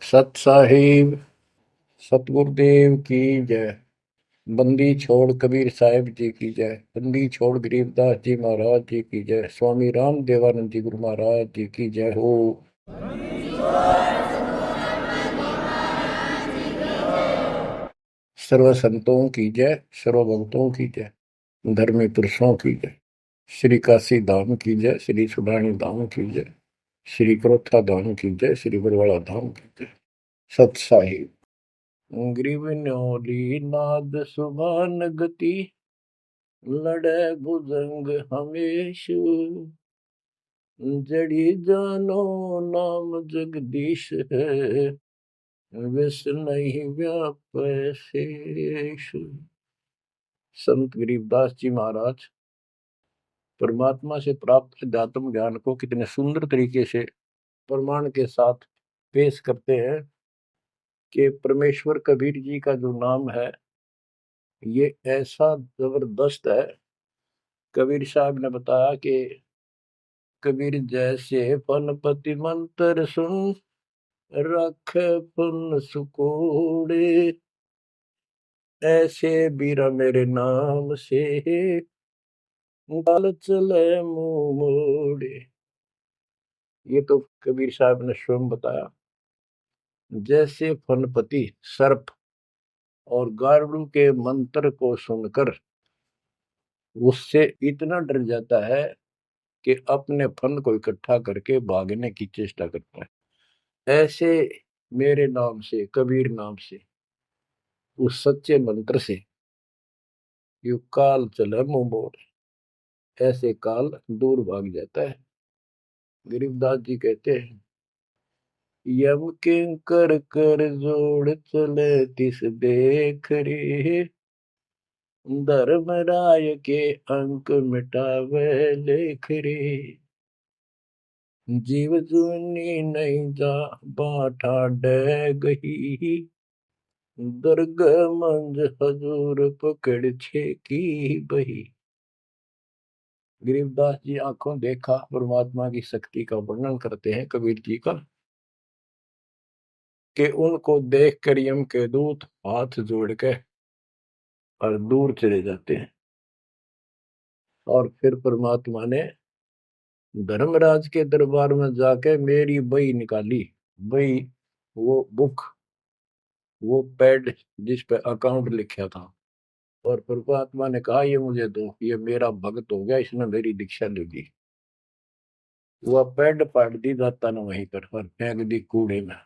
सत साहिब सतगुरुदेव की जय। बंदी छोड़ कबीर साहिब जी की जय। बंदी छोड़ गरीबदास जी महाराज जी की जय। स्वामी राम देवानंद जी गुरु महाराज जी की जय हो। सर्व संतों की जय, सर्व भक्तों की जय, धर्मी पुरुषों की जय। श्री काशी धाम की जय, श्री सुडानी धाम की जय, श्री क्रोथा धाम की जय, श्री बरवाड़ा धाम की जय। सत साहिब ग्रीवन्योली नाद सुभान गति, लड़े भुजंग हमेश, जड़ी जानो नाम जगदीश है, विष नहीं व्यापै शेष। संत गरीबदास जी महाराज परमात्मा से प्राप्त अध्यात्म ज्ञान को कितने सुंदर तरीके से प्रमाण के साथ पेश करते हैं कि परमेश्वर कबीर जी का जो नाम है ये ऐसा जबरदस्त है। कबीर साहब ने बताया कि कबीर जैसे फनपति मंत्र सुन, रख पुन सुकोड़े, ऐसे बीरा मेरे नाम से, गाल चले मुंह मोड़े। ये तो कबीर साहब ने स्वयं बताया। जैसे फनपति सर्प और गारुड़ के मंत्र को सुनकर उससे इतना डर जाता है कि अपने फन को इकट्ठा करके भागने की चेष्टा करता है, ऐसे मेरे नाम से, कबीर नाम से, उस सच्चे मंत्र से यू काल चले मुंह मोड़, ऐसे काल दूर भाग जाता है। गरीबदास जी कहते हैं, यम किंकर कर जोड़ चले तिस देख रे, धर्मराय के अंक मिटावे लेख रे, जीव जुनी नहीं जा बाठा डे गही, दर्ग मंज हजूर पकड़ छे की बही। गरीबदास जी आंखों देखा परमात्मा की शक्ति का वर्णन करते हैं कबीर जी का, कि उनको देख कर यम के दूत हाथ जोड़ के और दूर चले जाते हैं। और फिर परमात्मा ने धर्मराज के दरबार में जाके मेरी बही निकाली। बही वो बुक, वो पैड जिस पे अकाउंट लिखा था, और परमात्मा ने कहा ये मुझे दो, ये मेरा भक्त हो गया, इसने मेरी दीक्षा ले ली। वह पैड पाट दी दाता ने वहीं पर और फेंक दी कूड़े में।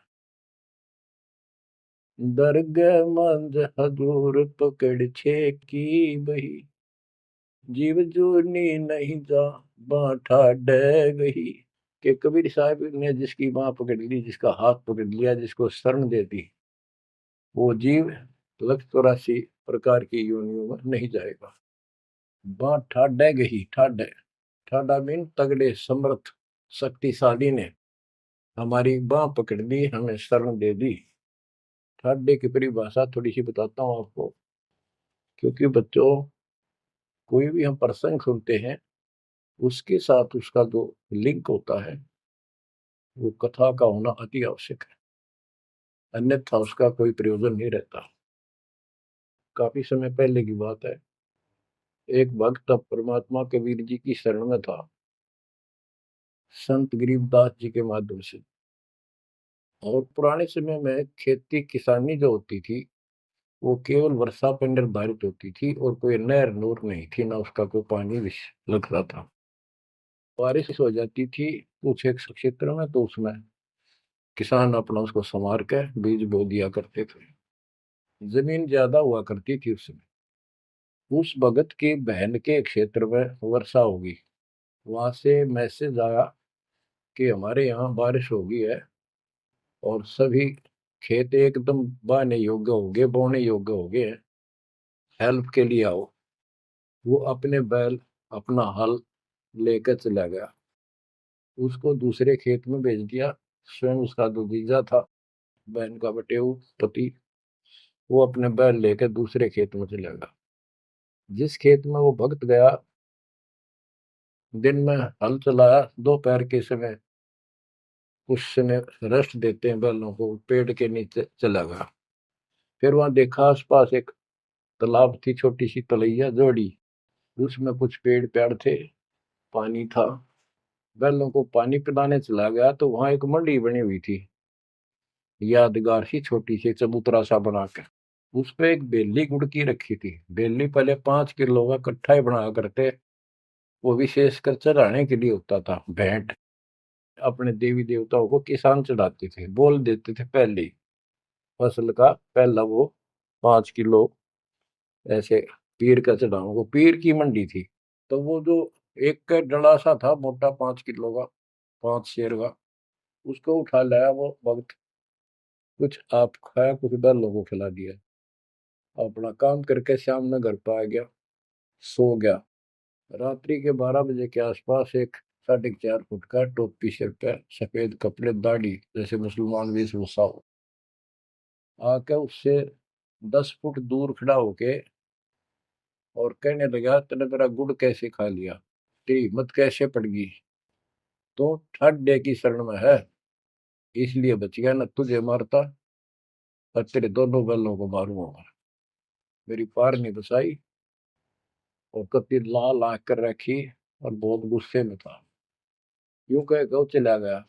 दरगाह मंज हजूर पकड़ छे की बही, जीव जोनी नहीं जा बाठा डे गही। कि कबीर साहब ने जिसकी बाह पकड़ ली, जिसका हाथ पकड़ लिया, जिसको शरण दे दी, वो जीव लख 84 प्रकार की योनियों में नहीं जाएगा। बाँ ठाडे गही, ठाडे ठाडा मीन तगड़े समर्थ शक्तिशाली ने हमारी बाह पकड़ ली, हमें शरण दे दी। ठाडे की परिभाषा थोड़ी सी बताता हूँ आपको, क्योंकि बच्चों कोई भी हम प्रसंग सुनते हैं उसके साथ उसका जो लिंक होता है वो कथा का होना अति आवश्यक है, अन्यथा उसका कोई प्रयोजन नहीं रहता। काफी समय पहले की बात है, एक भक्त अब परमात्मा कबीर जी की शरण में था संत गरीबदास जी के माध्यम से। और पुराने समय में खेती किसानी जो होती थी वो केवल वर्षा पर निर्धारित होती थी, और कोई नहर नूर नहीं थी, ना उसका कोई पानी लगता था। बारिश हो जाती थी कुछ एक क्षेत्र में तो उसमें किसान अपना उसको संवार के बीज बो दिया करते थे। जमीन ज्यादा हुआ करती थी उस समय। उस भगत की बहन के क्षेत्र में वर्षा होगी, वहां से मैसेज आया कि हमारे यहाँ बारिश हो गई है और सभी खेत एकदम बाने योग्य हो गए, बोने योग्य हो गए हैं, हेल्प के लिए आओ। वो अपने बैल, अपना हल लेकर चला गया, उसको दूसरे खेत में भेज दिया। स्वयं उसका जो जीजा था, बहन का बटेऊ पति, वो अपने बैल लेकर दूसरे खेत में चला गया। जिस खेत में वो भक्त गया, दिन में हल चलाया, दोपहर के समय उसने रेस्ट देते हैं बैलों को, पेड़ के नीचे चला गया। फिर वहां देखा आसपास एक तालाब थी, छोटी सी तलैया जोड़ी, उसमें कुछ पेड़ पेड़ थे, पानी था। बैलों को पानी पिलाने चला गया तो वहां एक मंडी बनी हुई थी, यादगार सी, छोटी सी चबूतरा सा बना के। उस पे एक बेली गुड़की रखी थी। बेली पहले 5 किलो का कट्ठा ही बना करते, वो विशेषकर चढ़ाने के लिए होता था, भेंट। अपने देवी देवताओं को किसान चढ़ाते थे, बोल देते थे पहली फसल का पहला वो 5 किलो ऐसे पीर का चढ़ाओ, वो पीर की मंडी थी। तो वो जो एक का डला सा था मोटा, 5 किलो का, 5 शेर का, उसको उठा लाया वो भक्त। कुछ आप खाया, कुछ बैलों को खिला दिया, अपना काम करके शाम में घर पर आ गया, सो गया। रात्रि के 12 बजे के आसपास एक 4.5 फुट का, टोपी सिर पे, सफेद कपड़े, दाढ़ी, जैसे मुसलमान वेशभूषा हो, आके उससे 10 फुट दूर खड़ा होके और कहने लगा, तेने मेरा गुड़ कैसे खा लिया, तेरी हिम्मत कैसे पड़ गई, तो ठाड्डे की शरण में है, इसलिए बच गया, न तुझे मारता और तेरे दोनों बैलों को मारूंगा। मेरी पार नहीं बसाई, और कत्ती लाल आंख कर रखी और बहुत गुस्से में था। यूं कह के वो चला गया।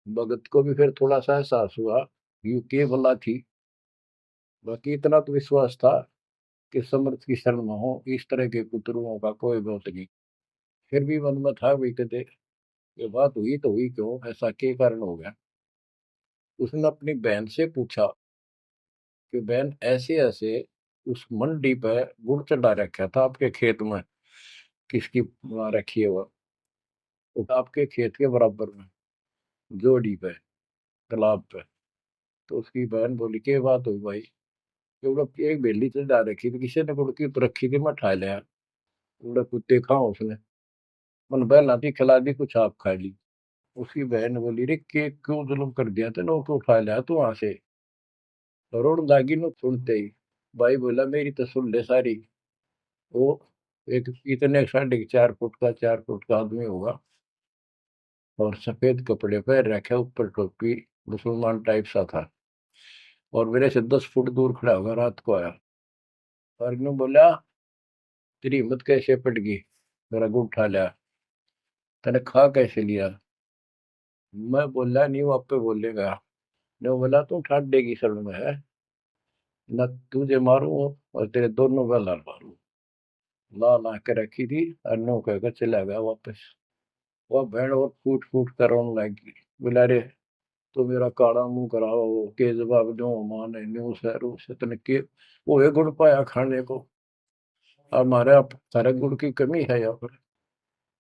भगत को भी फिर थोड़ा सा एहसास हुआ, यूं के भला थी, बाकी इतना तो विश्वास था कि समर्थ की शरण में हो, इस तरह के कुतरुओं का कोई बहुत नहीं। फिर भी मन में था, भी कहते ये बात हुई तो हुई क्यों, ऐसा के कारण हो गया। उसने अपनी बहन से पूछा कि बहन, ऐसे ऐसे उस मंडी पे गुड़ चढ़ा रखा था आपके खेत में, किसकी वहां रखी है वो आपके खेत के बराबर में, जोड़ी पे, तालाब पे। तो उसकी बहन बोली, के बात हुई भाई, क्योंकि एक बेली चढ़ा रखी थी, किसी ने गुड़ की तो रखी थी, मैं ठा लिया, उड़ा कुत्ते खाओ उसने, मन बहन आती खिला दी, कुछ आप खा ली। उसकी बहन बोली, रे के क्यों जुल्म कर दिया तेने, उसको उठा लिया तू वहां से। रोड लागी नो सुनते ही, भाई बोला, मेरी तो सुन ले सारी। वो एक इतने 4.5 फुट का, 4 फुट का आदमी होगा, और सफेद कपड़े पहन रखे, ऊपर टोपी, मुसलमान टाइप सा था, और मेरे से 10 फुट दूर खड़ा होगा, रात को आया। और इन्होंने बोला, तेरी हिम्मत कैसे पड़ गई, मेरा गुड़ उठा लिया, तने खा कैसे लिया। मैं बोला, नहीं वो आप पे बोलेगा। ने बोला, तू ठाड्डे की शरण में है, न तुझे मारूं और तेरे दोनों का लाल मारूं। लाल आके रखी थी, और नो कहकर चला गया वापस। वह भेड़ और फूट फूट कर रोने लगी, बोला, रे तो मेरा काला मुंह कराओ, के जवाब दो, माने न्यू सहरू से तने के वो एक गुड़ पाया खाने को, हमारे आप सारे गुड़ की कमी है यहाँ पर।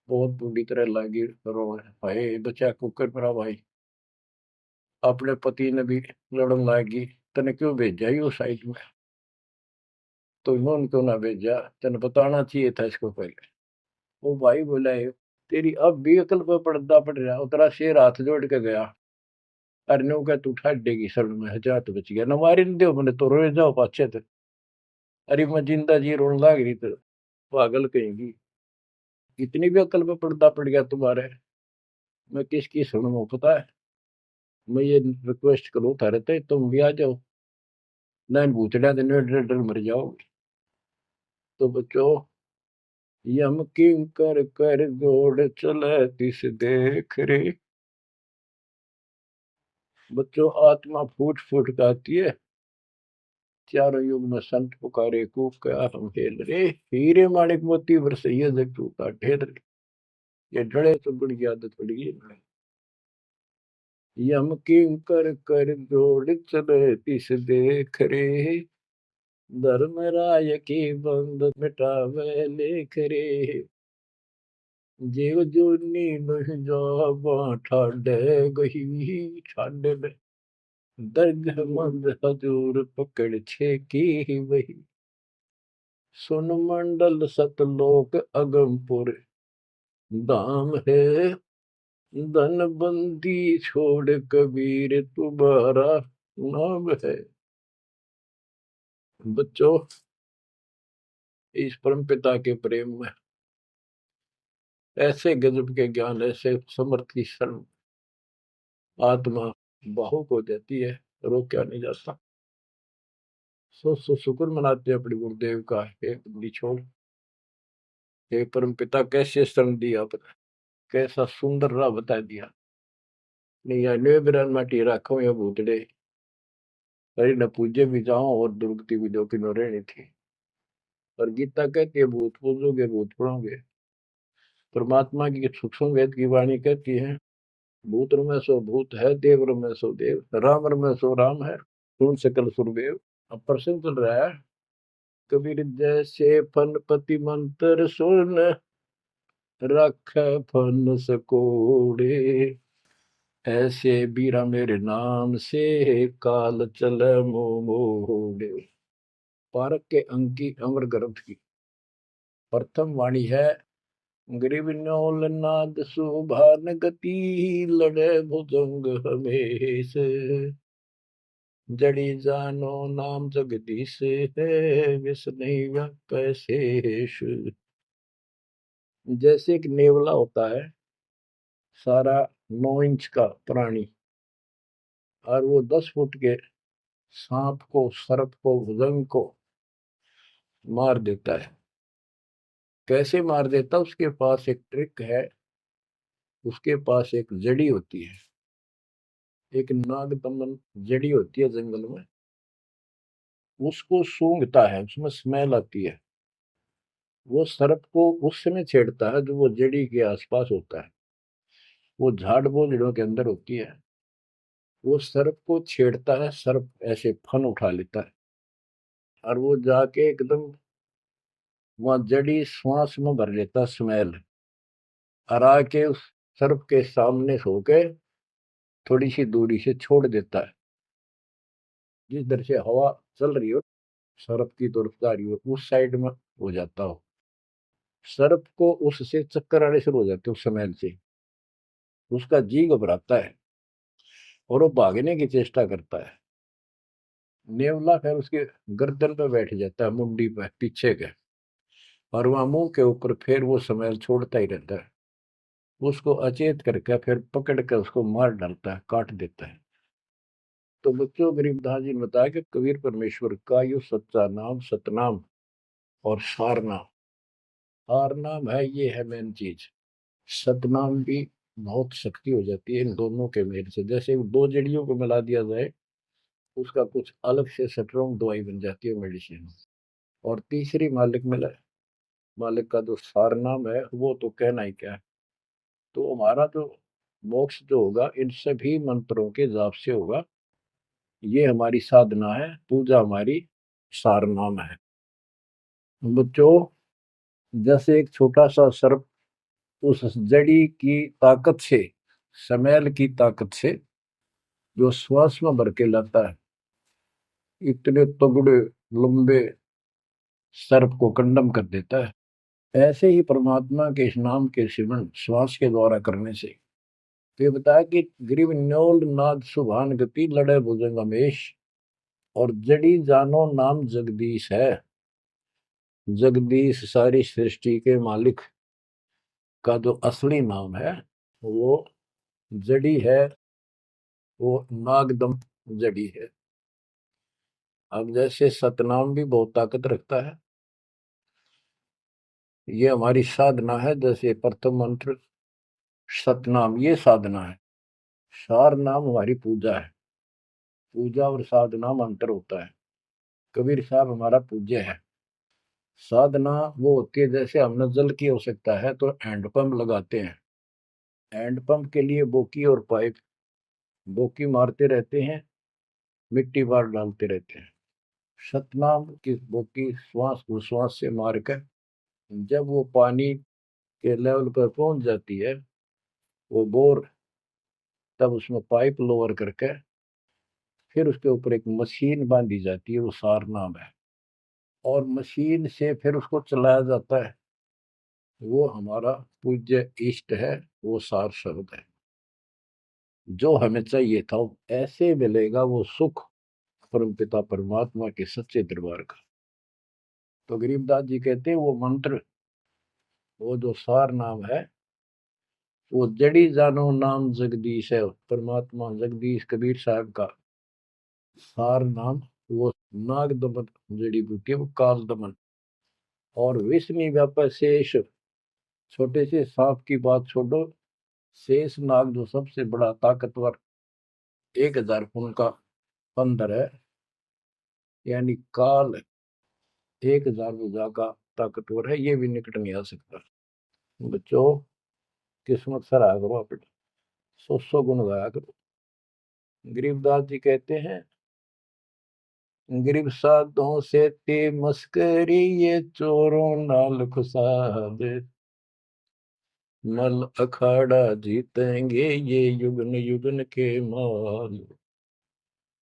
बहुत बुरी तरह लगी रो, भाई बचा कुकर मेरा भाई, अपने पति ने भी लड़न लगी, तने क्यों भेजा ही उस साइड में, तो इन्होंने क्यों ना भेजा, तेने बताना चाहिए था इसको पहले। वो भाई बोला, तेरी अब भी अकल पर पर्दा पड़ रहा, उतरा शेर हाथ जोड़ के गया, अरे नो का तू ठाडेगी शरण में, जा तो बच गया, न मारी न दो मैंने तो रोए जाओ पाछे थे। अरे मैं जिंदा जी रोने लग रही तो, पागल कहेंगी, इतनी भी अकल पे पर्दा पड़ गया तुम्हारे, मैं किसकी सुनूं पता है। मैं ये रिक्वेस्ट करूं थारे ते, तुम भी आ जाओ, ना भूतड़ा दिन डर डर मर जाओ। तो बच्चों, यम किंकर कर जोड़ चले तिस देख रे। बच्चों, आत्मा फूट फूट गाती है, चारों युग में संत पुकारे, कूक क्या हम हेल रे, हीरे माणिक मोती बरसैया जग तूता ढेर रे। ये डरे तो बड़ी आदत पड़ गई है। यम किंकर कर जोड़ चले तिस देख रे, धर्म राय की बंद मिटावे लेख रे। जीव जूनी नहीं जावा ठाडे गही, ठाडे में दर्द मंद हजूर पकड़ छे की वही। सुन मंडल सतलोक अगमपुर धाम है, धन बंदी छोड़ कबीर तुम्हारा नाम है। बच्चों, इस परम पिता के प्रेम में ऐसे गजब के ज्ञान, ऐसे समर्थ की शरण, आत्मा भावुक हो जाती है, रोका नहीं जाता। सो शुक्र मनाते हैं अपने गुरुदेव का, हे बंदी छोड़, हे परम पिता कैसे शरण दिया आपने, कैसा सुंदर राह बता दिया। नहीं अन्य बिरान माटी राखो या भूतड़े, अरे न पूजे भी जाओ और दुर्गति भी जो कि न रहनी थी। और गीता कहती है भूत पूजोगे भूत पढ़ोगे। परमात्मा की सूक्ष्म वेद की वाणी कहती है, भूत में सो भूत है, देव में सो देव, राम में सो राम है, सुन सकल सुरदेव। अब प्रश्न चल रहा है, कबीर जैसे फनपति मंत्र सुन, रख फन सकोड़े, ऐसे बीरा मेरे नाम से, काल चल मोड़े। पारक के अंक की अमर ग्रंथ की प्रथम वाणी है, ग्रीव न्योल नाद सुभान गति, लड़े भुजंग हमेश, जड़ी जानो नाम जगदीश है, विष नहीं व्यापै शेष। जैसे एक नेवला होता है, सारा 9 इंच का प्राणी, और वो 10 फुट के सांप को, सर्प को, भुजंग को मार देता है। कैसे मार देता, उसके पास एक ट्रिक है। उसके पास एक जड़ी होती है, एक नागदमन जड़ी होती है जंगल में, उसको सूंघता है, उसमें स्मेल आती है। वो सर्प को उस समय छेड़ता है जो वो जड़ी के आसपास होता है, वो झाड़ बोझड़ों के अंदर होती है। वो सर्प को छेड़ता है, सर्प ऐसे फन उठा लेता है, और वो जाके एकदम वहां जड़ी श्वास में भर लेता स्मेल, और आके उस सर्प के सामने सो के थोड़ी सी दूरी से छोड़ देता है। जिस दर से हवा चल रही हो, सर्प की तरफ जा रही हो, उस साइड में हो जाता हो। सर्प को उससे चक्कर आने शुरू हो जाते, उस स्मेल से उसका जी घबराता है और वो भागने की चेष्टा करता है। नेवला फिर उसके गर्दन पे बैठ जाता है, मुंडी पे पीछे के, और वहां मुंह के ऊपर फिर वो स्मेल छोड़ता ही रहता है। उसको अचेत करके फिर पकड़ कर उसको मार डालता है, काट देता है। तो बच्चों, गरीबदास जी ने बताया कि कबीर परमेश्वर का यो सच्चा नाम सतनाम और सार नाम। सार नाम है, ये है मेन चीज। सतनाम भी बहुत शक्ति हो जाती है इन दोनों के मेल से। जैसे दो जड़ियों को मिला दिया जाए, उसका कुछ अलग से स्ट्रॉन्ग दवाई बन जाती है, मेडिसिन। और तीसरी मालिक मिला, मालिक का जो सार नाम है, वो तो कहना ही क्या है। तो हमारा जो मोक्ष जो होगा इन सभी मंत्रों के जाप से होगा। ये हमारी साधना है, पूजा हमारी सार नाम है। बच्चों, जैसे एक छोटा सा सर्प उस जड़ी की ताकत से, स्मेल की ताकत से जो श्वास में भर के लाता है, इतने तगड़े लंबे सर्प को कंडम कर देता है। ऐसे ही परमात्मा के इस नाम के सिमरन श्वास के द्वारा करने से, तो ये बताया कि ग्रीव न्योल नाद सुभान गति, लड़े भुजंग हमेश, और जड़ी जानो नाम जगदीश है। जगदीश सारी सृष्टि के मालिक का जो असली नाम है, वो जड़ी है, वो नागदम जड़ी है। अब जैसे सतनाम भी बहुत ताकत रखता है, ये हमारी साधना है। जैसे प्रथम मंत्र सतनाम, ये साधना है। सार नाम हमारी पूजा है। पूजा और साधना में अंतर होता है। कबीर साहब हमारा पूज्य है। साधना वो होती है, जैसे हमने जल की आवश्यकता है तो हैंडपंप लगाते हैं। हैंडपंप के लिए बोकी और पाइप, बोकी मारते रहते हैं, मिट्टी बार डालते रहते हैं। सतनाम की बोकी श्वास उश्वास से मारकर जब वो पानी के लेवल पर पहुंच जाती है, वो बोर, तब उसमें पाइप लोअर करके फिर उसके ऊपर एक मशीन बांधी जाती है, वो सार नाम है। और मशीन से फिर उसको चलाया जाता है। वो हमारा पूज्य इष्ट है, वो सार शब्द है। जो हमें चाहिए था ऐसे मिलेगा वो सुख, परमपिता परमात्मा के सच्चे दरबार का। तो गरीबदास जी कहते हैं वो मंत्र, वो जो सार नाम है, वो जड़ी जानो नाम जगदीश है, परमात्मा जगदीश कबीर साहब का सार नाम। वो नाग दमन जड़ी बूटी है, वो काल दमन। और विष्णु व्यापक शेष, छोटे से सांप की बात छोड़ो, शेष नाग जो सबसे बड़ा ताकतवर 1000 फुट का बंदर है, यानी काल 1000 भुजा का ताकतवर है, ये भी निकट नहीं आ सकता। बच्चों, किस्मत सराहा करो अपने, 100 गुण गाया करो। गरीबदास जी कहते हैं, गरीब साधों से ते मस्करी, ये चोरों नाल खुशाद, मल अखाड़ा जीतेंगे ये युगन युगन के माल।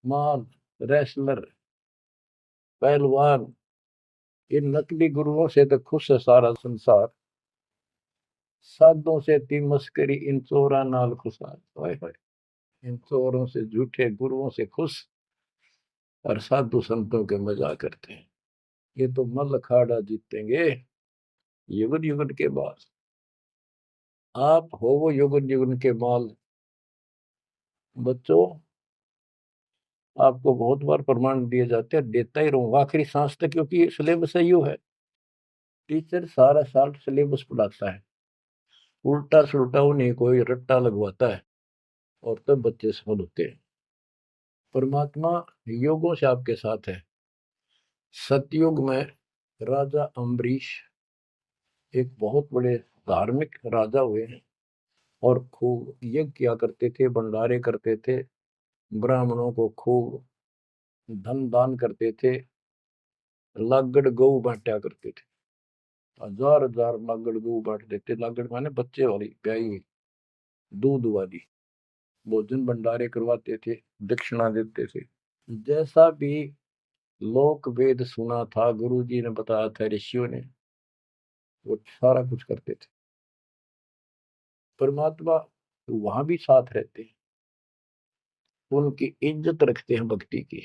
माल, रेसलर, पहलवान, इन नकली गुरुओं से तो खुश है सारा संसार, साधों से ती मस्करी, इन चोरा नाल खुशाद। हाय हाय, इन चोरों से, झूठे गुरुओं से खुश, और साधु संतों के मजाक करते हैं। ये तो मल अखाड़ा जीतेंगे युगन युगन के बाद। आप हो वो युगन युगन के माल। बच्चों, आपको बहुत बार प्रमाण दिए जाते हैं, देता ही रहूंगा आखिरी सांस तक, क्योंकि सिलेबस है, है। टीचर सारा साल सिलेबस पढ़ाता है, उल्टा सुल्टा उन्हें कोई रट्टा लगवाता है, और तब बच्चे सफल होते हैं। परमात्मा योगों से आपके साथ है। सतयुग में राजा अम्बरीश एक बहुत बड़े धार्मिक राजा हुए हैं, और खूब यज्ञ किया करते थे, भंडारे करते थे, ब्राह्मणों को खूब धन दान करते थे, लागड़ गऊ बांटा करते थे, 1000 लागड़ गऊ बांट देते। लागड़ माने बच्चे वाली, ब्याई हुई, दूध वाली। भोजन भंडारे करवाते थे, दक्षिणा देते थे। जैसा भी लोक वेद सुना था, गुरु जी ने बताया था, ऋषियों ने, वो सारा कुछ करते थे। परमात्मा वहां भी साथ रहते हैं, उनकी इज्जत रखते हैं भक्ति की,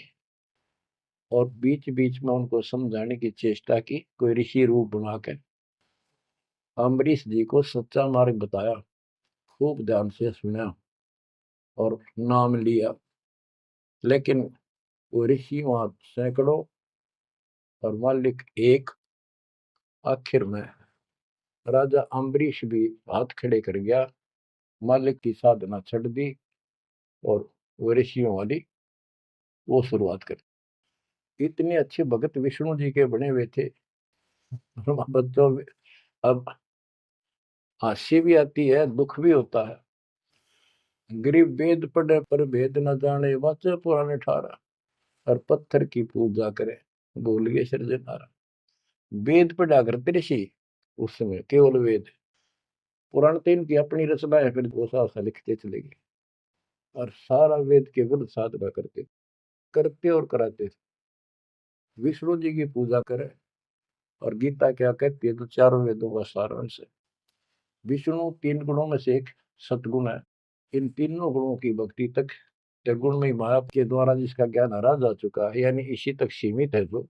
और बीच बीच में उनको समझाने की चेष्टा की, कोई ऋषि रूप बनाकर अम्बरीश जी को सच्चा मार्ग बताया, खूब ध्यान से सुना और नाम लिया। लेकिन वो ऋषि वहां सैकड़ों और मालिक एक। आखिर में राजा अम्बरीश भी हाथ खड़े कर गया, मालिक की साधना छड़ दी, और वो ऋषियों वाली वो शुरुआत कर। इतने अच्छे भगत विष्णु जी के बने हुए थे। बच्चों, अब हंसी भी आती है, दुख भी होता है। गरीब वेद पढ़े पर भेद न जाने, वाचे पुराने ठारा, और पत्थर की पूजा करे, भूल गए सृजनहारा। वेद पढ़ा करते ऋषि उस समय, केवल वेद। पुराण तो इनकी अपनी रचना है, फिर वो सा लिखते चले गए, और सारा वेद के विरुद्ध साधना करते करते और कराते थे। विष्णु जी की पूजा करे, और गीता क्या कहती है, तो चारों वेदों का सारांश है। विष्णु 3 गुणों में से एक सतगुण है। इन तीनों गुणों की भक्ति तक गुण में माया के द्वारा जिसका ज्ञान हरा जा चुका है, यानी इसी तक सीमित है, जो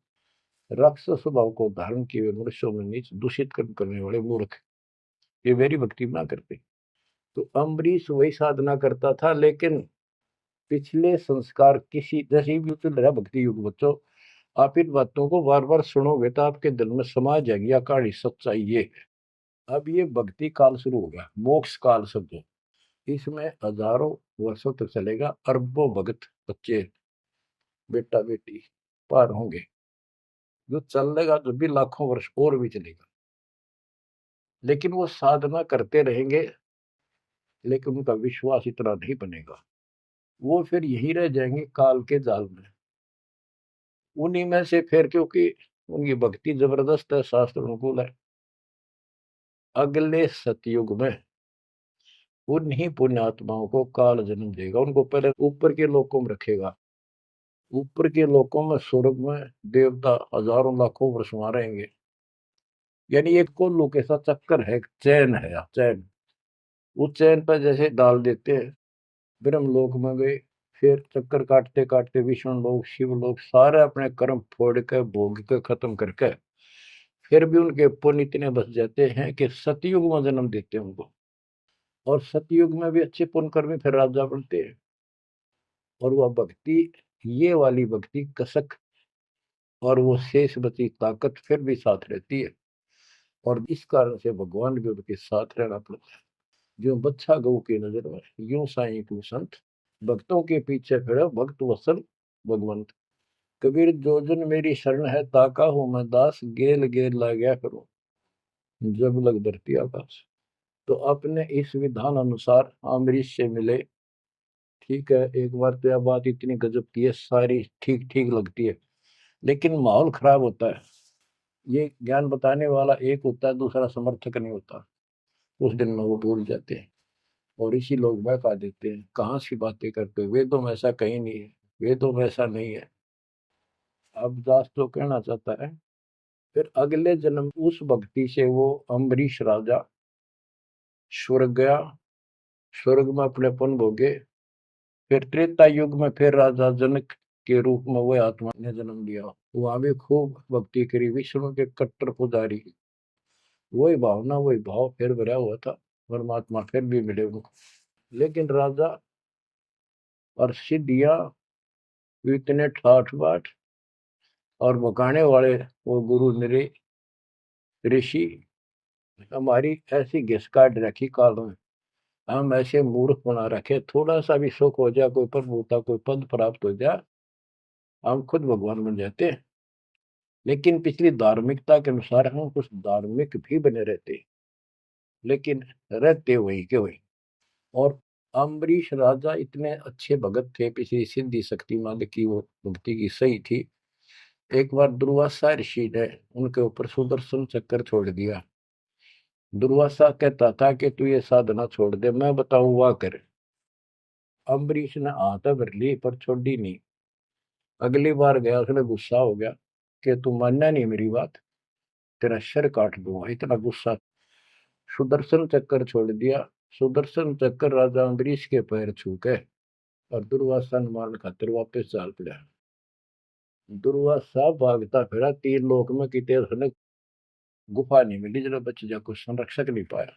राक्षस स्वभाव को धारण किए हुए मनुष्यों में नीच दूषित कर्म करने वाले मूर्ख, ये मेरी भक्ति ना करते। तो अम्बरीश वही साधना करता था, लेकिन पिछले संस्कार किसी, जैसे भी चल रहा भक्ति युग, बच्चों आप इन बातों को बार बार सुनोगे तो आपके दिल में समा जाएगी अकाड़ी सच्चाई ये है। अब ये भक्ति काल शुरू हो गया, मोक्ष काल समझो, इसमें हजारों वर्षों तक चलेगा, अरबों भगत बच्चे बेटा बेटी पार होंगे, जो चलेगा जो भी लाखों वर्ष और भी चलेगा। लेकिन वो साधना करते रहेंगे, लेकिन उनका विश्वास इतना नहीं बनेगा, वो फिर यही रह जाएंगे काल के जाल में। उन्हीं में से फिर, क्योंकि उनकी भक्ति जबरदस्त है, शास्त्र अनुकूल है, अगले सतयुग में उन्हीं पुण्यात्माओं को काल जन्म देगा, उनको पहले ऊपर के लोकों में रखेगा। ऊपर के लोकों में, स्वर्ग में देवता हजारों लाखों वर्ष वहां रहेंगे। यानी एक कोल्लू के साथ चक्कर है, चैन है, चैन। उस चैन पर जैसे डाल देते हैं, ब्रह्म लोक में गए, फिर चक्कर काटते काटते विष्णु लोक, शिव लोक, सारे अपने कर्म फोड़ के भोग के खत्म करके, फिर भी उनके पुण्य इतने बच जाते हैं कि सतयुग में जन्म देते हैं उनको। और सतयुग में भी अच्छे पुण्य कर्मी फिर राजा बनते हैं। और वह भक्ति, ये वाली भक्ति कसक और वो शेष बची ताकत फिर भी साथ रहती है। और इस कारण से भगवान भी उनके साथ रहना पड़ता है। जो बच्चा गऊ की नजर में, यूं साईं तू संत, भक्तों के पीछे फिर भक्त वत्सल भगवंत। कबीर जो जन मेरी शरण है, ताका हूं मैं दास, गेल गेल ला गया करूं जब लग धरती आकाश। तो अपने इस विधान अनुसार अम्बरीश से मिले। ठीक है, एक बार तो यह बात इतनी गजब की है, सारी ठीक ठीक लगती है, लेकिन माहौल खराब होता है। ये ज्ञान बताने वाला एक होता है, दूसरा समर्थक नहीं होता। उस दिन में वो भूल जाते हैं और इसी लोग बहका देते हैं, कहाँ सी बातें करते हो, वेदों में ऐसा कहीं नहीं है, वेदों में ऐसा नहीं है। अब दास तो कहना चाहता है, फिर अगले जन्म उस भक्ति से वो अम्बरीश राजा स्वर्ग गया, स्वर्ग में अपने पुण्य भोगे। फिर त्रेता युग में फिर राजा जनक के रूप में वह आत्मा ने जन्म लिया। वहां भी खूब भक्ति करी, विष्णु के कट्टर पुजारी। वही भावना वही भाव फिर भरा हुआ था, परमात्मा फिर भी मिले उनको। लेकिन राजा और सिद्धियां इतने ठाठ बाट और बकाने वाले वो गुरु निरे ऋषि हमारी ऐसी घिस काट रखी काल में, हम ऐसे मूर्ख बना रखे, थोड़ा सा भी सुख हो जाए, कोई प्रभुता कोई पद प्राप्त हो जाए, हम खुद भगवान बन जाते हैं। लेकिन पिछली धार्मिकता के अनुसार हम कुछ धार्मिक भी बने रहते, लेकिन रहते वही के वही। और अम्बरीश राजा इतने अच्छे भगत थे, पिछली सिद्धि शक्तिमान की वो भक्ति की सही थी। एक बार दुर्वासा ऋषि ने उनके ऊपर सुदर्शन चक्कर छोड़ दिया। दुर्वासा कहता था कि तू ये साधना छोड़ दे, मैं बताऊं वाह कर। अम्बरीश ने हाथ भर ली पर छोड़ी नहीं। अगली बार गया, उसने गुस्सा हो गया कि तू मानना नहीं मेरी बात, तेरा सिर काट दूंगा, इतना गुस्सा। सुदर्शन चक्कर छोड़ दिया। सुदर्शन चक्कर राजा अम्बरीश के पैर छू के और दुर्वासा ने मारने खातिर वापस चाल पड़ा। दुर्वासा भागता फिरा तीन लोक में, कितने उसने गुफा नहीं मिली जरा बच जा, कुछ संरक्षक नहीं पाया।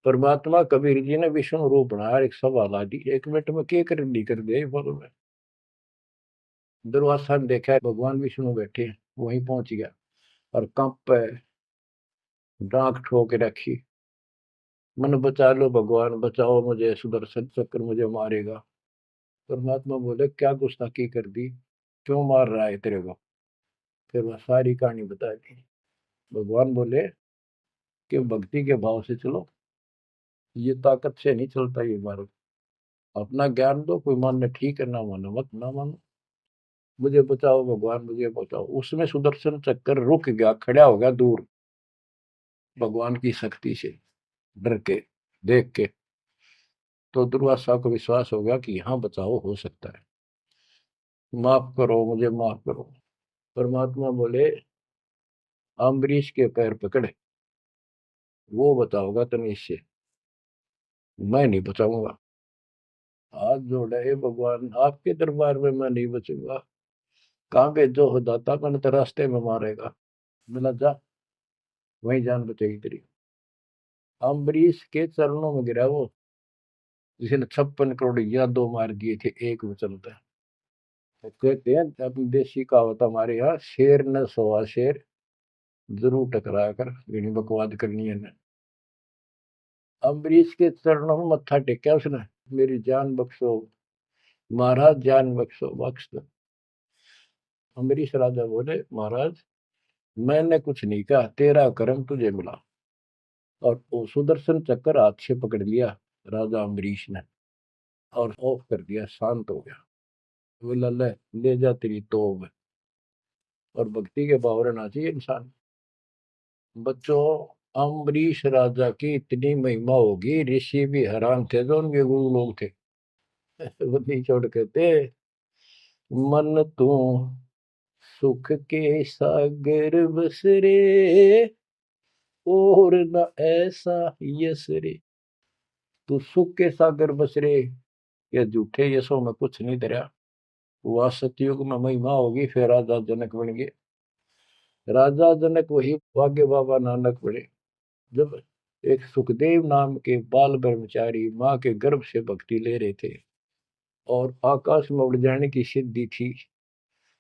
परमात्मा कबीर जी ने विष्णु रूप बनाया, एक सवाल आ दी, एक मिनट में क्या कर दी कर दिया बोलो में। दुर्वासा ने देखा भगवान विष्णु बैठे, वहीं पहुंच गया और कंप पे डांक ठोक रखी, मन बचा लो भगवान, बचाओ मुझे, सुदर्शन चक्र मुझे मारेगा। परमात्मा बोले क्या गुस्ताखी कर दी, क्यों मार रहा है तेरे को। फिर वह सारी कहानी बता दी। भगवान बोले कि भक्ति के भाव से चलो, ये ताकत से नहीं चलता ये मार्ग। अपना ज्ञान दो, कोई मानने ठीक है, ना मानो मत ना मानो, मुझे बचाओ भगवान मुझे बचाओ। उसमें सुदर्शन चक्कर रुक गया, खड़ा हो गया दूर, भगवान की शक्ति से डर के देख के। तो दुर्वासा को विश्वास हो गया कि यहाँ बचाओ हो सकता है, माफ करो मुझे माफ करो। परमात्मा बोले अम्बरीश के पैर पकड़े, वो बचाओगा तुम्हें इससे, मैं नहीं बचाऊंगा। हाथ जोड़े, हे भगवान आपके दरबार में मैं नहीं बचूंगा, कहाँ भेजो हो दाता, मैंने तो रास्ते में मारेगा। मिला जा, वही जान बचेगी तेरी। अम्बरीश के चरणों में गिरा वो, जिसने 56 करोड़ यादव मार दिए थे एक वचन पे। तो कहते हैं अपनी देसी कहावत हमारे यहाँ, शेर न सोआ शेर, जरूर टकराया कर, यही बकवाद करनी है ना। अम्बरीश के चरणों में मत्था टेका उसने, मेरी जान बख्शो महाराज, जान बख्शो बख्श दो। अम्बरीश राजा बोले महाराज मैंने कुछ नहीं कहा, तेरा कर्म तुझे मिला। और वो सुदर्शन चक्कर हाथ से पकड़ लिया राजा अम्बरीश ने और ऑफ कर दिया, शांत हो गया। बोला ले जा तेरी तोब। और भक्ति के भाव रहना चाहिए इंसान। बच्चों, अम्बरीश राजा की इतनी महिमा होगी, ऋषि भी हैरान थे जो उनके गुरु लोग थे। वो नहीं छोड़ कहते, मन तू सुख के सागर बस रे, और न ऐसा यस रे। तू सुख के सागर बस रे, ये झूठे यशों में कुछ नहीं धरा। वह सतयुग में महिमा होगी, फिर राजा जनक बन गए। राजा जनक वही भाग्य बाबा नानक बने। जब एक सुखदेव नाम के बाल ब्रह्मचारी माँ के गर्भ से भक्ति ले रहे थे और आकाश में उड़ जाने की सिद्धि थी।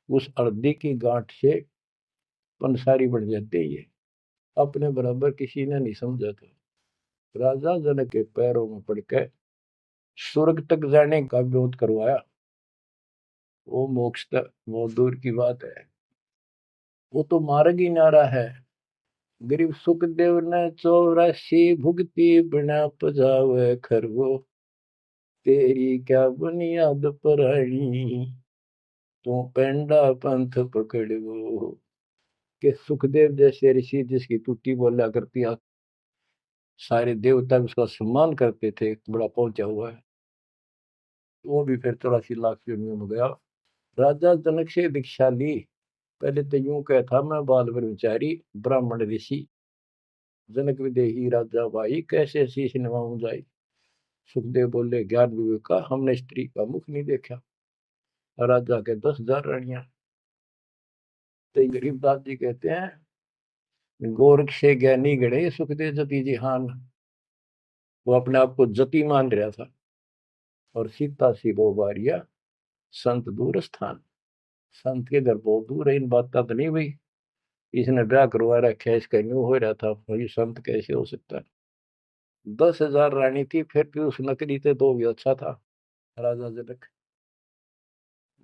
उस अर्धी की गांठ से पंसारी बढ़ जाते ये अपने बराबर किसी ने नहीं समझा था। राजा जनक के पैरों में पड़कर स्वर्ग तक जाने का विरोध करवाया। वो मोक्ष तक वो दूर की बात है, वो तो मार्ग ही नारा है। गरीब सुखदेव ने 84 भुगती बिना पजावे खरगो, तेरी क्या बुनियाद परानी, तू पेंडा पंथ पकड़ो। के सुखदेव जैसे ऋषि जिसकी टूटी बोला करती सारे देवता उसका सम्मान करते थे, बड़ा पहुंचा हुआ है, वो भी फिर 84 लाख योनियों में गया। राजा जनक से दीक्षा ली। पहले तो यूं कहता मैं बाल ब्रह्मचारी ब्राह्मण ऋषि, जनक विदेही राजा भाई कैसे शीश नवाऊं जाई। सुखदेव बोले ज्ञान विवेक का हमने स्त्री का मुख नहीं देखा। राजा के 10,000 रानियां। तो गरीबदास जी कहते हैं गोरख से ज्ञानी गणे सुखदेव जति जिहान। वो अपने आप को जति मान रहा था। और सीता सी वो बारिया संत दूर स्थान। संत के घर बहुत दूर है, इन बात का तो नहीं भाई इसने ब्याह करवा रखा है, इसका न्यू हो रहा था, ये संत कैसे हो सकता है। 10,000 रानी थी, फिर भी उस नकली थे दो भी अच्छा था राजा जनक।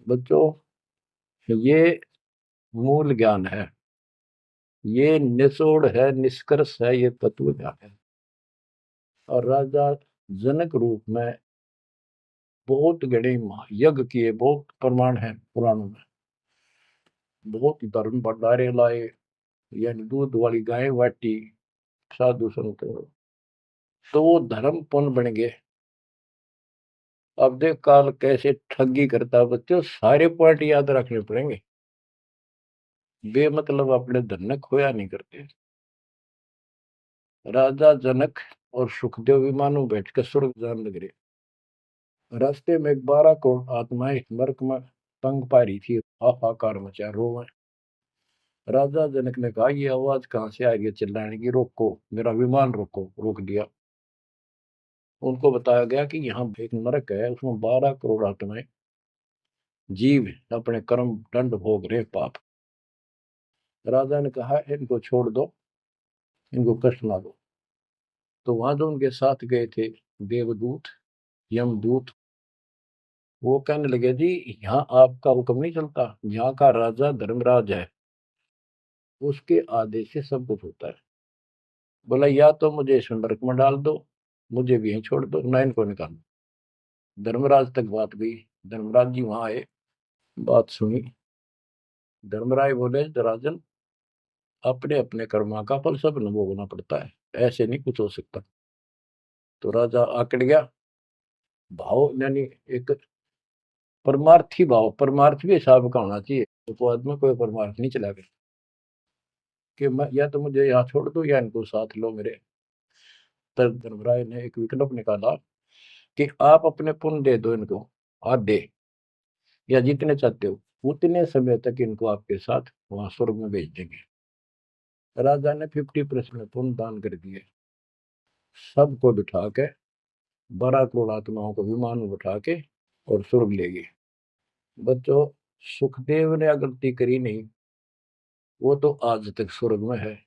बच्चों ये मूल ज्ञान है, ये निचोड़ है, निष्कर्ष है, ये तत्व ज्ञान है। और राजा जनक रूप में बहुत गणे यज्ञ किए, बहुत प्रमाण है पुराणों में। बहुत धर्म भंडारे लाए, यानी दूध वाली गाय बाटी साधु संत, तो वो धर्म पुण्य बन गए। अब देख काल कैसे ठगी करता बच्चों, सारे पॉइंट याद रखने पड़ेंगे, बेमतलब अपने धन ने खोया नहीं करते। राजा जनक और सुखदेव विमानों बैठकर स्वर्ग जान लग रहे। रास्ते में 12 करोड़ आत्माएं नरक में तंग पा रही थी, हाहाकार मचा रोवे। राजा जनक ने कहा ये आवाज कहां से आ रही है चिल्लाने की, रोको मेरा विमान रोको। रोक दिया। उनको बताया गया कि यहाँ एक नरक है, उसमें 12 करोड़ आत्माएं जीव अपने कर्म दंड भोग रहे पाप। राजा ने कहा इनको छोड़ दो, इनको कष्ट ना दो। तो वहां जो उनके साथ गए थे देवदूत यमदूत, वो कहने लगे जी यहाँ आपका हुक्म नहीं चलता, यहाँ का राजा धर्मराज है, उसके आदेश से सब कुछ होता है। बोला या तो मुझे इस नरक में डाल दो, मुझे भी यहीं छोड़ दो, ना इनको निकाल दो। धर्मराज तक बात गई। धर्मराज जी वहां आए, बात सुनी। धर्मराज बोले राजन अपने अपने कर्मा का फल सब न भोगना पड़ता है, ऐसे नहीं कुछ हो सकता। तो राजा आकड़ गया। भाव यानी एक परमार्थी भाव, परमार्थ भी हिसाब का होना चाहिए, तो आदमी कोई परमार्थ नहीं चला गया कि मैं या तो मुझे यहाँ छोड़ दो या इनको साथ लो मेरे। तब धर्मराय ने एक विकल्प निकाला कि आप अपने पुण्य दे दो इनको आधे, या जितने चाहते हो उतने समय तक इनको आपके साथ वहां स्वर्ग में भेज देंगे। राजा ने 50% पुण्य दान कर दिए। सबको बिठा के 12 करोड़ आत्माओं को विमान में बिठा के और स्वर्ग ले गए। बच्चों सुखदेव ने गलती करी नहीं, वो तो आज तक स्वर्ग में है।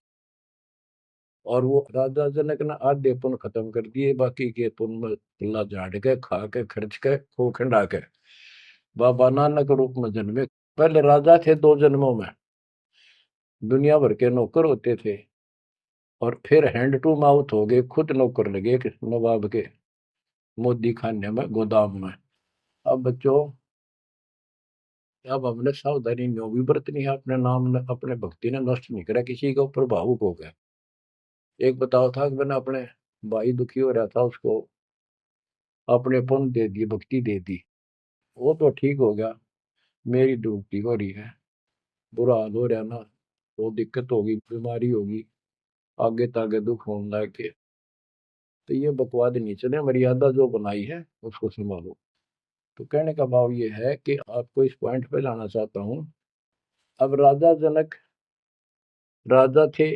और वो राजा जनक ने आधे पुण्य खत्म कर दिए, बाकी के पुण्य में झाड़ के खा के खर्च के खो खंडा के बाबा नानक रूप में जन्मे। पहले राजा थे 2 जन्मों में, दुनिया भर के नौकर होते थे, और फिर हैंड टू माउथ हो गए, खुद नौकर लगे नवाब के मोदी खाने में गोदाम में। अब बच्चों अब हमने सावधानी न्यों भी बरतनी है, अपने नाम ने अपने भक्ति ने नष्ट नहीं करा, किसी के ऊपर भावुक हो गया। एक बताओ था कि मैंने अपने भाई दुखी हो रहा था, उसको अपने पुण्य दे दिए, भक्ति दे दी, वो तो ठीक हो गया, मेरी डूबती हो रही है, बुरा हाल हो रहा ना, वो दिक्कत होगी, बीमारी होगी, आगे तागे दुख होने लग के। तो ये बकवाद नहीं चले, मर्यादा जो बनाई है उसको संभालो। तो कहने का भाव ये है कि आपको इस पॉइंट पे लाना चाहता हूँ। अब राजा जनक राजा थे,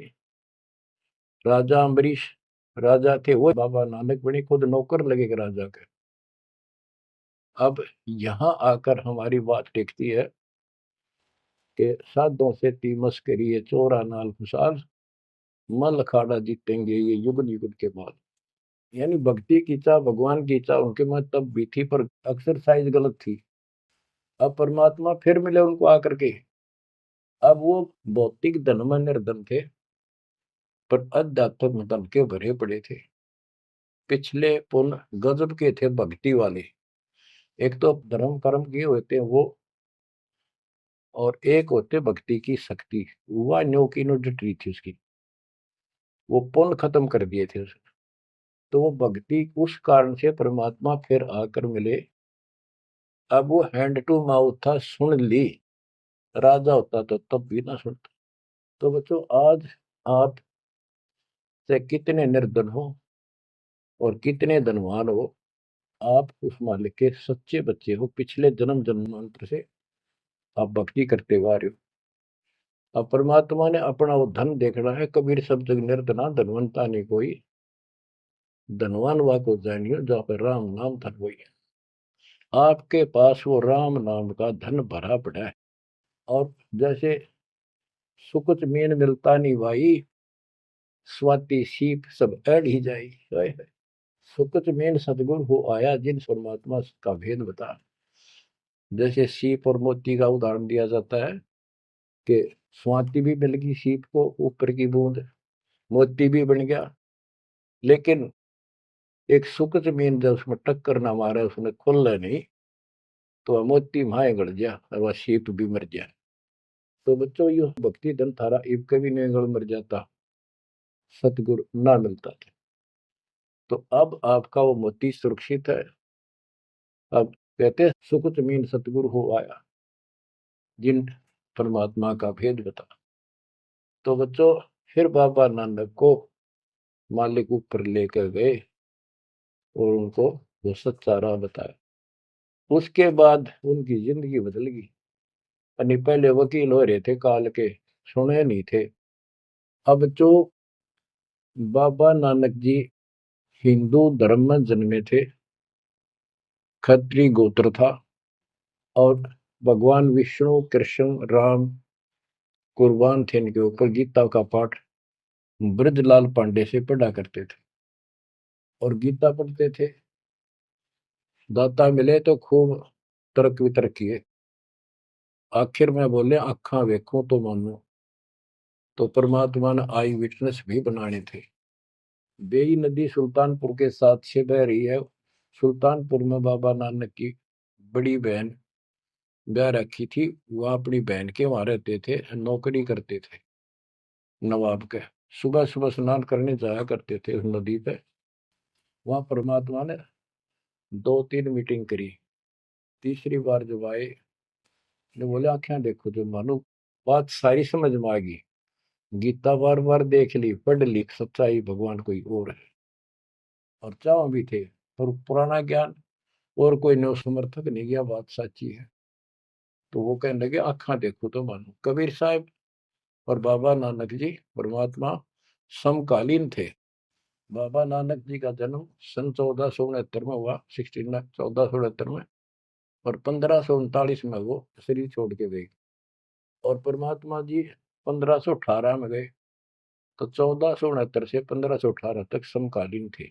राजा अम्बरीश राजा थे वो बाबा नानक बने, खुद नौकर लगे राजा के। अब यहाँ आकर हमारी बात टिकती है कि साधों से ती मस्करी चोरा नाल खुशाल, मल अखाड़ा जीतेंगे ये युग युग के बाद। यानी भक्ति की चाह, भगवान की चाह उनके में तब भी थी, पर एक्सरसाइज गलत थी। अब परमात्मा फिर मिले उनको आकर के। अब वो भौतिक धन में निर्धन थे, पर अध्यात्म धन के भरे पड़े थे। पिछले पुण्य गजब के थे भक्ति वाले। एक तो धर्म कर्म किए होते हैं वो, और एक होते भक्ति की शक्ति। वह न्यो की नो डटी थी उसकी, वो पुण्य खत्म कर दिए थे उसने। तो वो भक्ति उस कारण से परमात्मा फिर आकर मिले। अब वो हैंड टू माउथ था, सुन ली। राजा होता तो तब भी ना सुनता। तो बच्चों, आज आप से कितने निर्धन हो और कितने धनवान हो, आप उस मालिक के सच्चे बच्चे हो। पिछले जन्म जन्मांतर से आप भक्ति करते हुए आ रहे हो। अब परमात्मा ने अपना वो धन देखना है। कबीर सब जग निर्धना धनवंता नहीं कोई, धनवान वा को जानियो जहाँ पर राम नाम धन वही है। आपके पास वो राम नाम का धन भरा पड़ा है। और जैसे सुकुच मीन मिलता नहीं भाई, स्वाति सीप सब ऐड ही जाई। सुकुच मीन सतगुरु हो आया, जिन परमात्मा का भेद बता। जैसे सीप और मोती का उदाहरण दिया जाता है कि स्वाति भी मिल गई सीप को, ऊपर की बूंद, मोती भी बन गया। लेकिन एक सुकुच मीन जब उसमें टक्कर ना मारे, उसने खुल नहीं, तो वह मोती माए गड़ गया और वह सीप भी मर गया। तो बच्चों, ये भक्ति धन थारा इब कभी नहीं गड़ मर जाता, सतगुरु ना मिलता था। तो अब आपका वो मोती सुरक्षित है। अब कहते सुकुच मीन सतगुरु हो आया, जिन परमात्मा का भेद बता। तो बच्चों, फिर बाबा नानक को मालिक ऊपर लेकर गए और उनको वो सच्चा राह बताया। उसके बाद उनकी जिंदगी बदल गई। यानी पहले वकील हो रहे थे काल के, सुने नहीं थे। अब जो बाबा नानक जी हिंदू धर्म में जन्मे थे, खत्री गोत्र था, और भगवान विष्णु कृष्ण राम कुर्बान थे इनके ऊपर। गीता का पाठ ब्रजलाल पांडे से पढ़ा करते थे और गीता पढ़ते थे। दाता मिले तो खूब तर्क वितर्क किए। आखिर में बोले अखा वेखो तो मानो। तो परमात्मा ने आई विटनेस भी बनाने थे। बेई नदी सुल्तानपुर के साथ से बह रही है। सुल्तानपुर में बाबा नानक की बड़ी बहन ब्याह रखी थी। वह अपनी बहन के वहां रहते थे, नौकरी करते थे नवाब के। सुबह सुबह स्नान करने जाया करते थे उस नदी पे। वहां परमात्मा ने 2-3 मीटिंग करी। तीसरी बार जब आए, ने बोले आंखें देखो जो मानो। बात सारी समझ में आ गई। गीता बार बार देख ली, पढ़ ली, सच्चाई भगवान कोई और है। और चाह भी थे, पर पुराना ज्ञान और कोई नो समर्थक नहीं गया, बात सच्ची है। तो वो कहने लगे आंखा देखो तो मानो। कबीर साहब और बाबा नानक जी परमात्मा समकालीन थे। बाबा नानक जी का जन्म सन 1469 में हुआ, 1469 में। और 1539 में वो शरीर छोड़ के गए। और परमात्मा जी 1518 में गए। तो 1469 से 1518 तक समकालीन थे।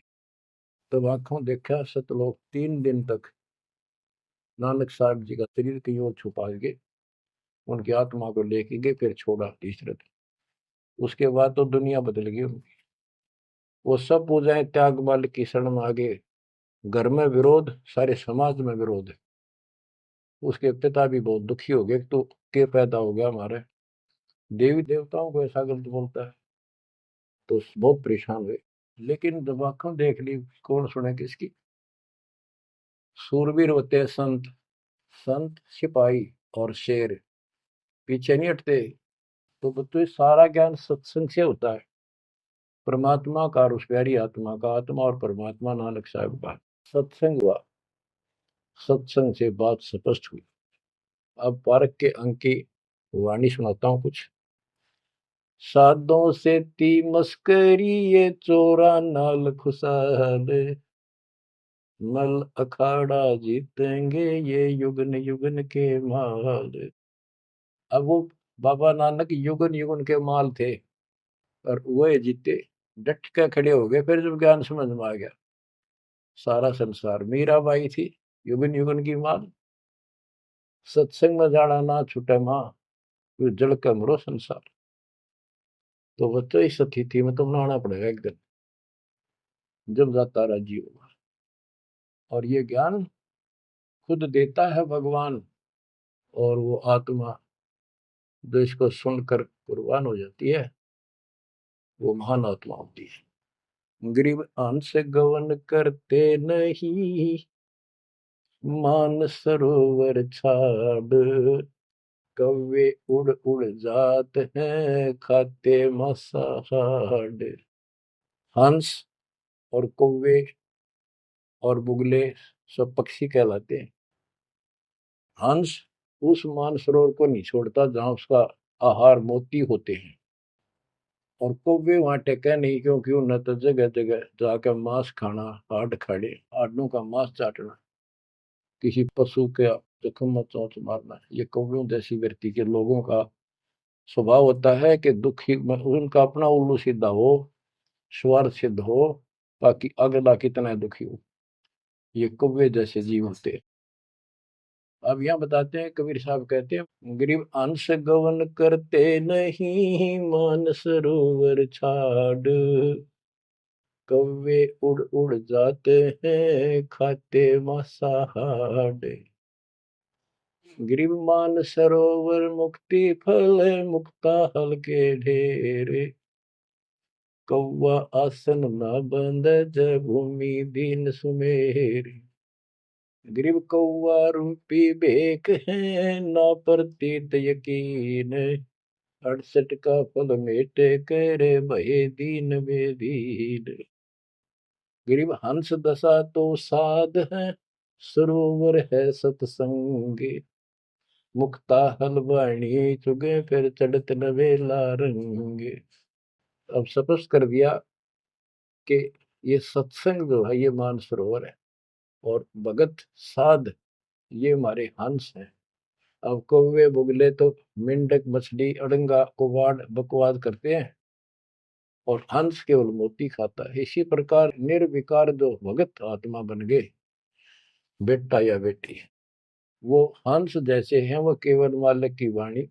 तब आंखों देखा सतलोक 3 दिन तक नानक साहब जी का शरीर कहीं और छुपा के उनकी आत्मा को लेके गए, फिर छोड़ा तीसरे दिन। उसके बाद तो दुनिया बदल गई उनकी। वो सब पूजाएं त्याग माल की शरण में आ गए। घर में विरोध, सारे समाज में विरोध है। उसके पिता भी बहुत दुखी हो गए, तो के पैदा हो गया हमारे, देवी देवताओं को ऐसा गलत बोलता है। तो बहुत परेशान हुए। लेकिन जब आंखों देख ली, कौन सुने किसकी। सूरवीर होते हैं संत, संत सिपाही और शेर पीछे नहीं हटते। तो बच्चों, सारा ज्ञान सत्संग से होता है। परमात्मा का और उस प्यारी आत्मा का, आत्मा और परमात्मा नानक साहब का सत्संग हुआ। सत्संग से बात स्पष्ट हुई। अब पारक के अंक की वाणी सुनाता हूँ कुछ। साधों से ती मस्करी ये चोरा नाल खुशाल, मल अखाड़ा जीतेंगे ये युगन युगन के माल। अब वो बाबा नानक युगन युगन के माल थे और वह जीते, डट के खड़े हो गए। फिर जब ज्ञान समझ में आ गया, सारा संसार मीराबाई थी युगन युगन की माल, सत्संग में जाना ना छूटे माँ, फिर जल के मरो संसार। तो बच्चों इस स्थिति में तुम नहाना पड़ेगा एक दिन, जब जाता राजी होगा। और ये ज्ञान खुद देता है भगवान, और वो आत्मा जो इसको सुनकर कुर्बान हो जाती है, वो महान आत्मा होती है। गरीब अंश गवन करते नहीं, मान सरोवर छाड़, कौवे उड़ उड़ जात हैं खाते मसाहाड़। हंस और कौवे और बुगले सब पक्षी कहलाते हैं। हंस उस मानसरोवर को नहीं छोड़ता जहां उसका आहार मोती होते हैं, और कौवे वहां टेके नहीं, क्योंकि उन्हें तो जगह जगह जाकर मांस खाना, हाड खाड़े हाडों का मांस चाटना, किसी पशु के जख्म में चोंच मारना, ये कौवे जैसी व्यक्ति के लोगों का स्वभाव होता है कि दुखी उनका अपना उल्लू सीधा हो, स्वार्थ सिद्ध हो, ताकि अगला कितना दुखी हो। ये कौवे जैसे जीव होते हैं। अब यहाँ बताते हैं, कबीर साहब कहते हैं, गरीब अंश गवन करते नहीं, मान सरोवर छाड़, कौवे उड़ उड़ जाते हैं खाते मांसाहाड़। गरीब मान सरोवर मुक्ति फल, मुक्ता हल के ढेरे, कौवा आसन न बंद जब भूमि दीन सुमेरी। गरीब कौवा रूपी बेक है, ना प्रतीत यकीन, 68 का फल मेटे करे भये दीन बेदीन। गरीब हंस दशा तो साध है, सरोवर है सतसंग, मुक्ता हलवाणी चुगे फिर चढ़त नवेला रंग। अब स्पष्ट कर दिया कि ये सत्संग जो है ये मानसरोवर है, और भगत साध ये हमारे हंस हैं। अब कौवे बुगले तो मेंढक मछली अड़ंगा कुवाड़ बकवाद करते हैं, और हंस केवल मोती खाता है। इसी प्रकार निर्विकार जो भगत आत्मा बन गए, बेटा या बेटी, वो हंस जैसे हैं, वो केवल मालिक की वाणी,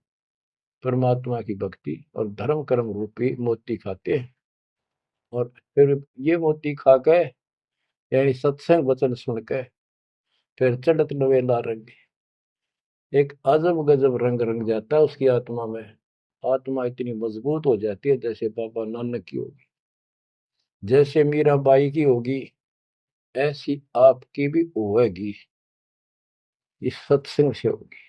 परमात्मा की भक्ति और धर्म कर्म रूपी मोती खाते हैं। और फिर ये मोती खा के, यानी सत्संग वचन सुन के, फिर चढ़त नवेला रंग, एक अजब गजब रंग रंग जाता है उसकी आत्मा में। आत्मा इतनी मजबूत हो जाती है जैसे बाबा नानक की होगी, जैसे मीराबाई की होगी, ऐसी आपकी भी होगी, इस सत्संग से होगी।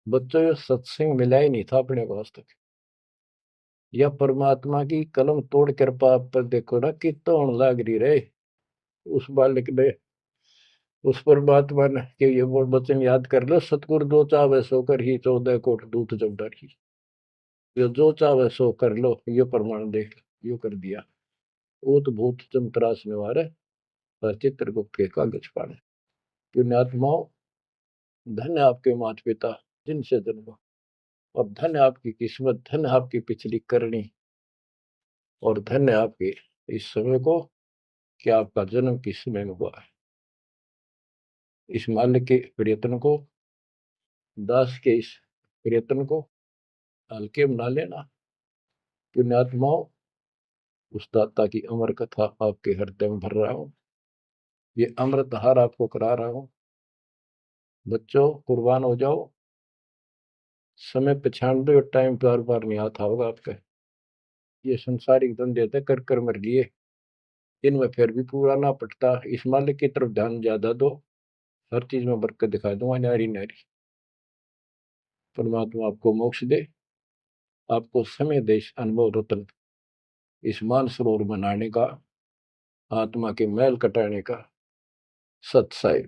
बच्चों, ये सत्संग मिला ही नहीं था अपने को आज तक। या परमात्मा की कलम तोड़ कृपा आप पर देखो ना, कितना होने लग रही रहे उस बालक ने, उस परमात्मा ने कि ये वो वचन याद कर लो, सतगुरु जो चाहे सो कर ही 14 कोट दूत जब डरी। ये जो चाहे सो कर लो, ये प्रमाण देख यो कर दिया। ऊत भूत चमतरास निवार और चित्रगुप्त के कागज पाड़े। पुण्यात्माओं, धन्य आपके माता पिता जिनसे जन्म, और धन्य आपकी किस्मत, धन्य आपकी पिछली करनी, और धन्य आपके इस समय को कि आपका जन्म किस समय में हुआ है। इस माल्य के प्रयत्न को, दास के इस प्रयत्न को हल्के में ना लेना। पुण्यात्माओं, उस दाता की अमर कथा आपके हृदय में भर रहा हूं, ये अमृत हार आपको करा रहा हूं। बच्चों, कुर्बान हो जाओ। समय पहचान दो, टाइम बार बार नहीं आता होगा आपका। ये संसारिक धंधे थे कर कर मर लिए, इनमें फिर भी पूरा ना पटता। इस मालिक की तरफ ध्यान ज्यादा दो, हर चीज में बरकत दिखा दूंगा, नारी नारी। परमात्मा आपको मोक्ष दे, आपको समय देश अनुभव रतन, इस मानसरोवर बनाने का, आत्मा के मैल कटाने का सत्साई।